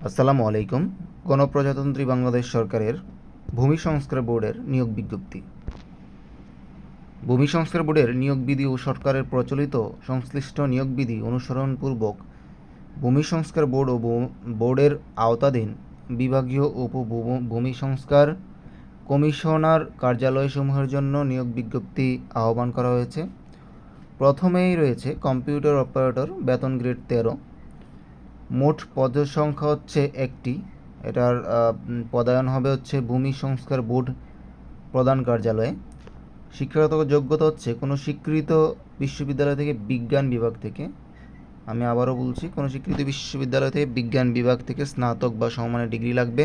আসসালামু আলাইকুম। গণপ্রজাতন্ত্রী বাংলাদেশ সরকারের ভূমি সংস্কার বোর্ডের নিয়োগ বিজ্ঞপ্তি। ভূমি সংস্কার বোর্ডের নিয়োগ বিধি ও সরকারের প্রচলিত সংশ্লিষ্ট নিয়োগ বিধি অনুসরণপূর্বক ভূমি সংস্কার বোর্ড ও বোর্ডের আওতাধীন বিভাগীয় ভূমি সংস্কার কমিশনার কার্যালয়সমূহের জন্য নিয়োগ বিজ্ঞপ্তি আহ্বান করা হয়েছে। প্রথমেই রয়েছে কম্পিউটার অপারেটর, বেতন গ্রেড 13। মোট পদের সংখ্যা হচ্ছে একটি। এটার পদায়ন হবে হচ্ছে ভূমি সংস্কার বোর্ড প্রধান কার্যালয়ে। শিক্ষাগত যোগ্যতা হচ্ছে কোনো স্বীকৃত বিশ্ববিদ্যালয় থেকে বিজ্ঞান বিভাগ থেকে, আমি আবারও বলছি, কোনো স্বীকৃত বিশ্ববিদ্যালয় থেকে বিজ্ঞান বিভাগ থেকে স্নাতক বা সমমানের ডিগ্রি লাগবে।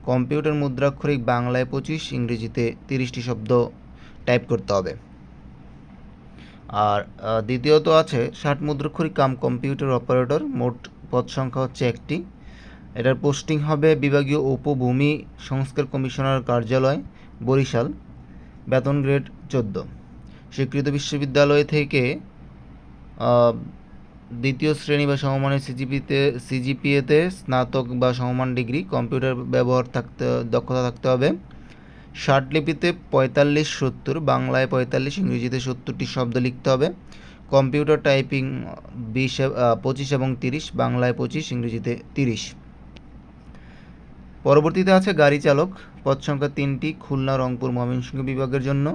কম্পিউটার মুদ্রাক্ষরিক বাংলায় 25, ইংরেজিতে 30টি শব্দ টাইপ করতে হবে। আর দ্বিতীয়ত আছে 60 মুদ্রাক্ষরিক কাম কম্পিউটার অপারেটর। মোট পদ সংখ্যা হচ্ছে একটি। এটার পোস্টিং হবে বিভাগীয় উপভূমি সংস্কার কমিশনার কার্যালয়, বরিশাল। বেতন গ্রেড 14। স্বীকৃত বিশ্ববিদ্যালয় থেকে দ্বিতীয় শ্রেণী বা সমমানের সিজিপিএতে স্নাতক বা সমমান ডিগ্রি, কম্পিউটার ব্যবহার দক্ষতা থাকতে হবে। লিপিতে 45-70, বাংলায় 45, ইংরেজিতে 70টি শব্দ লিখতে হবে। কম্পিউটার টাইপিং 25 এবং 30, বাংলায় 25, ইংরেজিতে 30। পরবর্তীতে আছে গাড়ি চালক, পদ সংখ্যা 3টি, খুলনা, রংপুর, ময়মনসিংহ বিভাগের জন্য।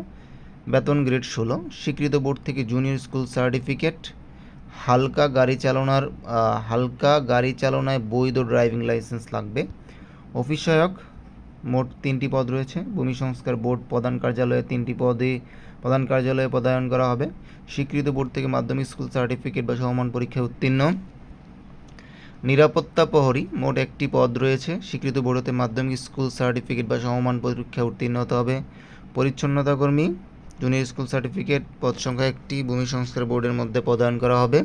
বেতন গ্রেড 16। স্বীকৃত বোর্ড থেকে জুনিয়র স্কুল সার্টিফিকেট। হালকা গাড়ি চালনায় বৈধ ড্রাইভিং লাইসেন্স লাগবে। অফিস সহায়ক, মোট 3টি পদ রয়েছে। ভূমি সংস্কার বোর্ড প্রধান কার্যালয়ে 3টি পদে প্রধান কার্যালয়ে পদায়ন করা হবে। স্বীকৃত বোর্ড থেকে মাধ্যমিক স্কুল সার্টিফিকেট বা সমমান পরীক্ষায় উত্তীর্ণ। নিরাপত্তা প্রহরী, মোট 1টি পদ রয়েছে। স্বীকৃত বোর্ড হতে মাধ্যমিক স্কুল সার্টিফিকেট বা সমমান পরীক্ষায় উত্তীর্ণ হতে হবে। পরিচ্ছন্নতা কর্মী, জুনিয়র স্কুল সার্টিফিকেট, পদ সংখ্যা 1টি, ভূমি সংস্কার বোর্ডের মধ্যে পদায়ন করা হবে।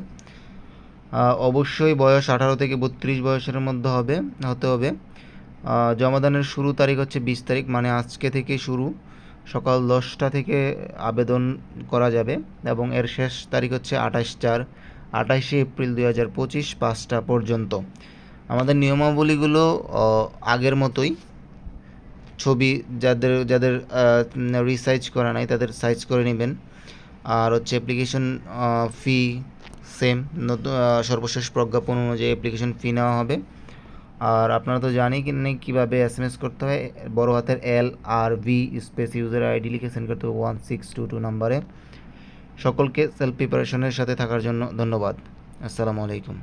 অবশ্যই বয়স 18 থেকে 32 বয়সের মধ্যে হতে হবে। জমাদানের শুরু তারিখ হচ্ছে 20 তারিখ, মানে আজকে থেকে শুরু। সকাল 10টা থেকে আবেদন করা যাবে এবং এর শেষ তারিখ হচ্ছে 28 এপ্রিল 2025, 5টা পর্যন্ত। আমাদের নিয়মাবলীগুলো আগের মতোই। ছবি যাদের রিসাইজ করা নাই তাদের সাইজ করে নেবেন। আর হচ্ছে অ্যাপ্লিকেশন ফি সেম, নতুন সর্বশেষ প্রজ্ঞাপন অনুযায়ী অ্যাপ্লিকেশন ফি নেওয়া হবে। আর আপনারা তো জানেন কীভাবে SMS করতে হয়। বড় হাতের LRV স্পেস ইউজার আইডি লিখে সেন্ড করতে হবে 1622 নম্বরে। সকলকে সেলফ প্রিপারেশনের সাথে থাকার জন্য ধন্যবাদ। আসসালামু আলাইকুম।